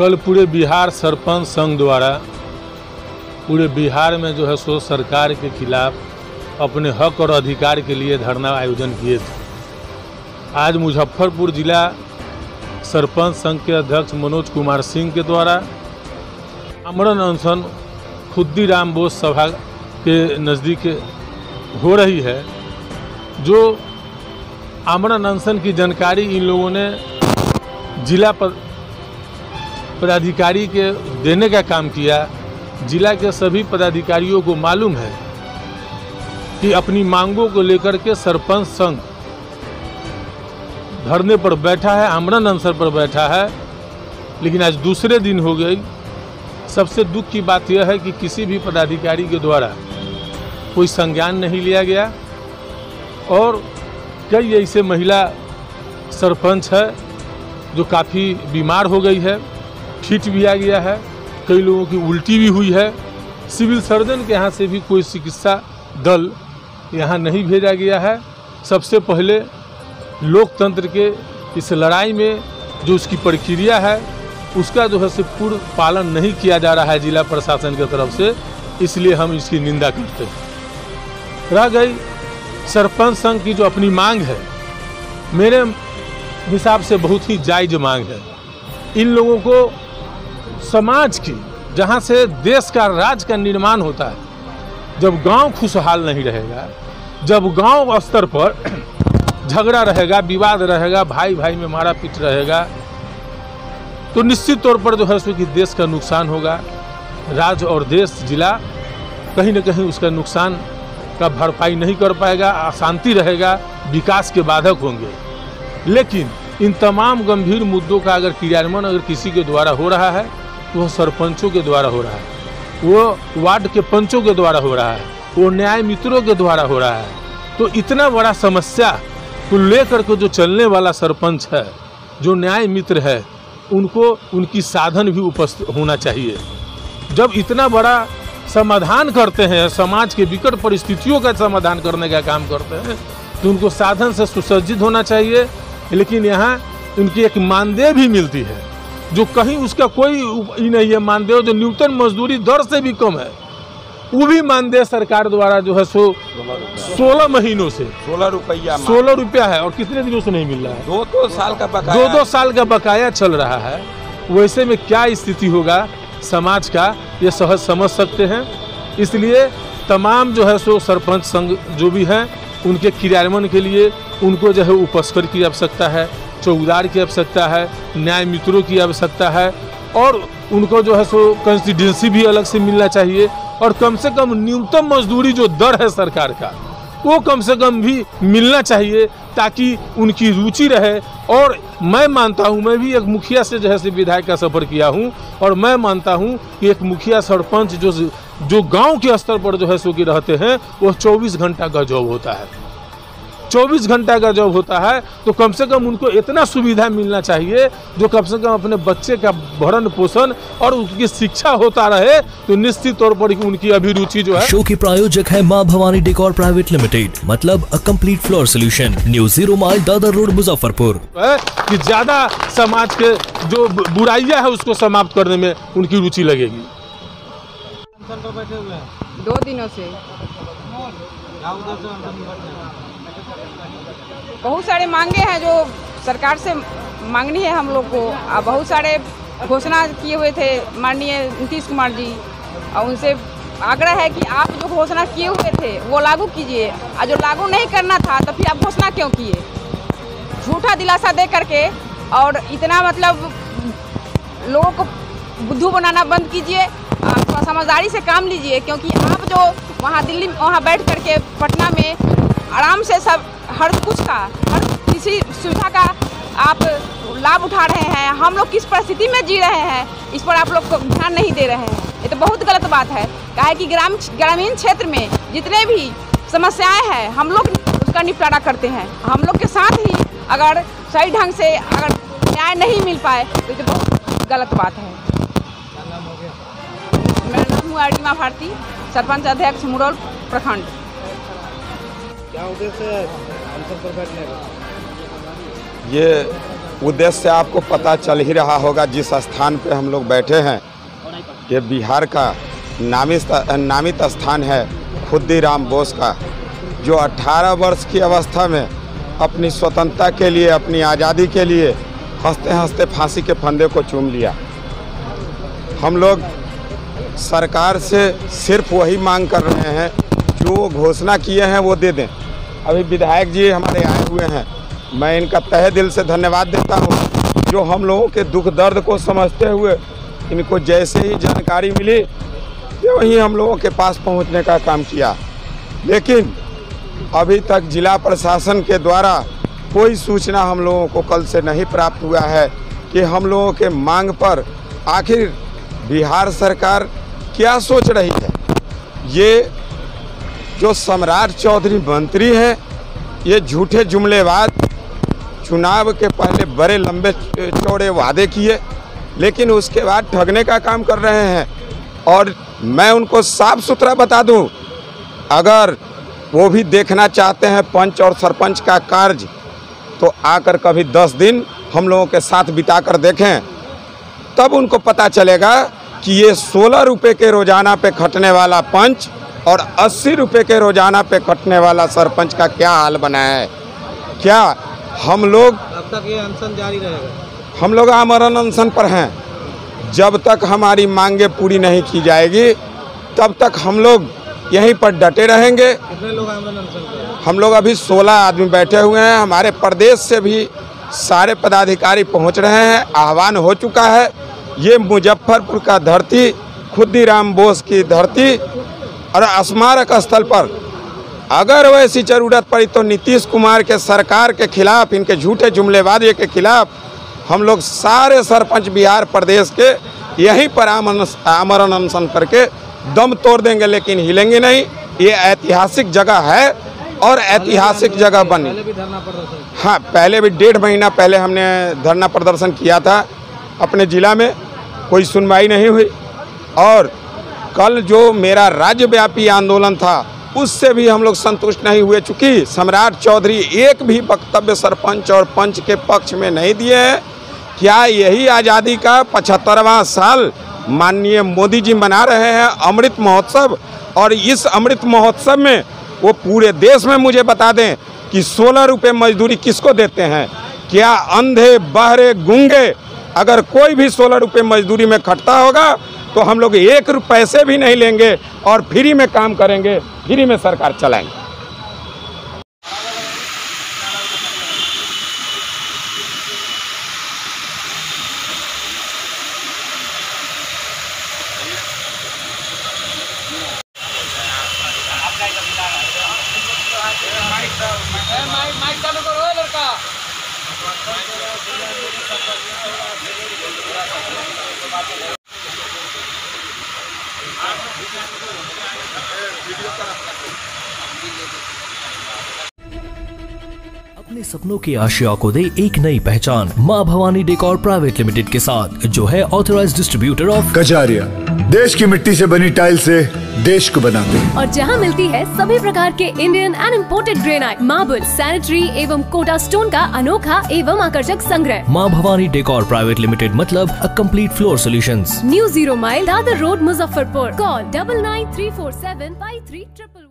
कल पूरे बिहार सरपंच संघ द्वारा पूरे बिहार में जो है सो सरकार के खिलाफ अपने हक और अधिकार के लिए धरना आयोजन किए थे। आज मुजफ्फरपुर जिला सरपंच संघ के अध्यक्ष मनोज कुमार सिंह के द्वारा आमरण अनशन खुद्दीराम बोस सभा के नज़दीक हो रही है। जो आमरण अनशन की जानकारी इन लोगों ने जिला पदाधिकारी के देने का काम किया। जिला के सभी पदाधिकारियों को मालूम है कि अपनी मांगों को लेकर के सरपंच संघ धरने पर बैठा है, आमरण अनशन पर बैठा है, लेकिन आज दूसरे दिन हो गई। सबसे दुख की बात यह है कि किसी भी पदाधिकारी के द्वारा कोई संज्ञान नहीं लिया गया और कई ऐसे महिला सरपंच है जो काफ़ी बीमार हो गई है, ठीक भी आ गया है, कई लोगों की उल्टी भी हुई है। सिविल सर्जन के यहाँ से भी कोई चिकित्सा दल यहाँ नहीं भेजा गया है। सबसे पहले लोकतंत्र के इस लड़ाई में जो उसकी प्रक्रिया है उसका जो है से पूर्ण पालन नहीं किया जा रहा है जिला प्रशासन की तरफ से, इसलिए हम इसकी निंदा करते हैं। रह गई सरपंच संघ की जो अपनी मांग है, मेरे हिसाब से बहुत ही जायज़ मांग है। इन लोगों को समाज की, जहाँ से देश का राज्य का निर्माण होता है, जब गांव खुशहाल नहीं रहेगा, जब गांव स्तर पर झगड़ा रहेगा, विवाद रहेगा, भाई भाई में मारा पीट रहेगा, तो निश्चित तौर पर जो है सो कि देश का नुकसान होगा। राज्य और देश, जिला कहीं न कहीं उसका नुकसान का भरपाई नहीं कर पाएगा, अशांति रहेगा, विकास के बाधक होंगे। लेकिन इन तमाम गंभीर मुद्दों का अगर क्रियान्वयन अगर किसी के द्वारा हो रहा है तो वह सरपंचों के द्वारा हो रहा है, वो वार्ड के पंचों के द्वारा हो रहा है, वो न्याय मित्रों के द्वारा हो रहा है। तो इतना बड़ा समस्या को लेकर के जो चलने वाला सरपंच है, जो न्याय मित्र है, उनको उनकी साधन भी उपस्थित होना चाहिए। जब इतना बड़ा समाधान करते हैं, समाज के विकट परिस्थितियों का समाधान करने का काम करते हैं, तो उनको साधन से सुसज्जित होना चाहिए। लेकिन यहाँ उनकी एक मानदेय भी मिलती है जो कहीं उसका कोई ही नहीं है। मानदेय जो न्यूनतम मजदूरी दर से भी कम है, वो भी मानदेय सरकार द्वारा जो है सो 16 महीनों से 16 रुपया है और कितने दिनों से नहीं मिल रहा है। 2 साल का बकाया, 2 साल का बकाया चल रहा है। वैसे में क्या स्थिति होगा समाज का, ये सहज समझ सकते हैं। इसलिए तमाम जो है सो सरपंच संघ जो भी हैं, उनके क्रियान्वयन के लिए उनको जो है उपस्कर की आवश्यकता है, चौकीदार की आवश्यकता है, न्याय मित्रों की आवश्यकता है, और उनको जो है सो कंस्टिट्यूंसी भी अलग से मिलना चाहिए। और कम से कम न्यूनतम मजदूरी जो दर है सरकार का, वो कम से कम भी मिलना चाहिए ताकि उनकी रुचि रहे। और मैं मानता हूँ, मैं भी एक मुखिया से जो है विधायक का सफ़र किया हूँ, और मैं मानता हूँ कि एक मुखिया सरपंच जो गांव के स्तर पर जो है सो कि रहते हैं, वो 24 घंटा का जॉब होता है। 24 घंटा का जॉब होता है, तो कम से कम उनको इतना सुविधा मिलना चाहिए जो कम से कम अपने बच्चे का भरण पोषण और उसकी शिक्षा होता रहे, तो निश्चित तौर पर उनकी अभिरुचि जो है। शो के प्रायोजक है मां भवानी डेकोर प्राइवेट लिमिटेड, मतलब a complete floor solution, new 0 mile Dadar road Muzaffarpur. कि ज्यादा समाज के जो बुराइयां है उसको समाप्त करने में उनकी रुचि लगेगी। 2 दिनों से बहुत सारे मांगे हैं जो सरकार से मांगनी है हम लोग को। बहुत सारे घोषणा किए हुए थे माननीय नीतीश कुमार जी, और उनसे आग्रह है कि आप जो घोषणा किए हुए थे वो लागू कीजिए, और जो लागू नहीं करना था तो फिर आप घोषणा क्यों किए? झूठा दिलासा दे करके और इतना मतलब लोगों को बुद्धू बनाना बंद कीजिए, थोड़ा समझदारी से काम लीजिए। क्योंकि आप जो वहाँ दिल्ली वहाँ बैठ करके पटना में आराम से सब हर कुछ का, हर किसी सुविधा का आप लाभ उठा रहे हैं, हम लोग किस परिस्थिति में जी रहे हैं इस पर आप लोग को ध्यान नहीं दे रहे हैं। ये तो बहुत गलत बात है। काहे कि ग्रामीण क्षेत्र में जितने भी समस्याएं हैं हम लोग उसका निपटारा करते हैं। हम लोग के साथ ही अगर सही ढंग से अगर न्याय नहीं मिल पाए तो ये बहुत गलत बात है। मेरा नाम हुआ अरिमा भारती, सरपंच अध्यक्ष मुरौल प्रखंड। क्या उद्देश्य है अनशन पर बैठने का? ये उद्देश्य आपको पता चल ही रहा होगा। जिस स्थान पे हम लोग बैठे हैं ये बिहार का नामित स्थान है खुद्दीराम बोस का, जो 18 वर्ष की अवस्था में अपनी स्वतंत्रता के लिए, अपनी आज़ादी के लिए हंसते हंसते फांसी के फंदे को चूम लिया। हम लोग सरकार से सिर्फ वही मांग कर रहे हैं जो वो घोषणा किए हैं वो दे दें। अभी विधायक जी हमारे आए हुए हैं, मैं इनका तहे दिल से धन्यवाद देता हूं, जो हम लोगों के दुख दर्द को समझते हुए इनको जैसे ही जानकारी मिली वहीं हम लोगों के पास पहुंचने का काम किया। लेकिन अभी तक जिला प्रशासन के द्वारा कोई सूचना हम लोगों को कल से नहीं प्राप्त हुआ है कि हम लोगों के मांग पर आखिर बिहार सरकार क्या सोच रही है। ये जो सम्राट चौधरी मंत्री हैं ये झूठे जुमलेबाज, चुनाव के पहले बड़े लंबे चौड़े वादे किए लेकिन उसके बाद ठगने का काम कर रहे हैं। और मैं उनको साफ सुथरा बता दूं, अगर वो भी देखना चाहते हैं पंच और सरपंच का कार्य तो आकर कभी 10 दिन हम लोगों के साथ बिताकर देखें, तब उनको पता चलेगा कि ये 16 रुपये के रोज़ाना पे खटने वाला पंच और 80 रुपये के रोज़ाना पे खटने वाला सरपंच का क्या हाल बना है। क्या हम लोग अब तक ये अनशन जारी रहेगा? हम लोग आमरण अनशन पर हैं। जब तक हमारी मांगे पूरी नहीं की जाएगी तब तक हम लोग यहीं पर डटे रहेंगे। कितने लोग आमरण अनशन पर? हम लोग अभी 16 आदमी बैठे हुए हैं। हमारे प्रदेश से भी सारे पदाधिकारी पहुंच रहे हैं, आह्वान हो चुका है। ये मुजफ्फरपुर का धरती, खुद्दीराम बोस की धरती और स्मारक स्थल पर अगर वैसी जरूरत पड़ी तो नीतीश कुमार के सरकार के खिलाफ, इनके झूठे जुमलेबाजी के खिलाफ हम लोग सारे सरपंच बिहार प्रदेश के यहीं पर आमरण अनशन करके दम तोड़ देंगे, लेकिन हिलेंगे नहीं। ये ऐतिहासिक जगह है और ऐतिहासिक जगह बनी। पहले भी धरना प्रदर्शन? हाँ, पहले भी 1.5 महीना पहले हमने धरना प्रदर्शन किया था अपने ज़िला में, कोई सुनवाई नहीं हुई। और कल जो मेरा राज्यव्यापी आंदोलन था उससे भी हम लोग संतुष्ट नहीं हुए, चूँकि सम्राट चौधरी एक भी वक्तव्य सरपंच और पंच के पक्ष में नहीं दिए हैं। क्या यही आज़ादी का 75वां साल माननीय मोदी जी मना रहे हैं अमृत महोत्सव, और इस अमृत महोत्सव में वो पूरे देश में मुझे बता दें कि 16 रुपये मजदूरी किसको देते हैं। क्या अंधे, बहरे, गूंगे अगर कोई भी 16 रुपये मजदूरी में खटता होगा तो हम लोग 1 पैसे भी नहीं लेंगे और फ्री में काम करेंगे, फ्री में सरकार चलाएंगे। अपने सपनों की आशिया को दे एक नई पहचान माँ भवानी डेकोर प्राइवेट लिमिटेड के साथ, जो है ऑथराइज्ड डिस्ट्रीब्यूटर ऑफ कजारिया। देश की मिट्टी से बनी टाइल से देश को बनाते हैं और जहां मिलती है सभी प्रकार के Indian and imported granite, marble, sanitary एवं कोटा स्टोन का अनोखा एवं आकर्षक संग्रह। माँ भवानी डेकोर प्राइवेट लिमिटेड मतलब a complete floor solutions. New 0 mile Dadar road, Muzaffarpur. Call 9934753111।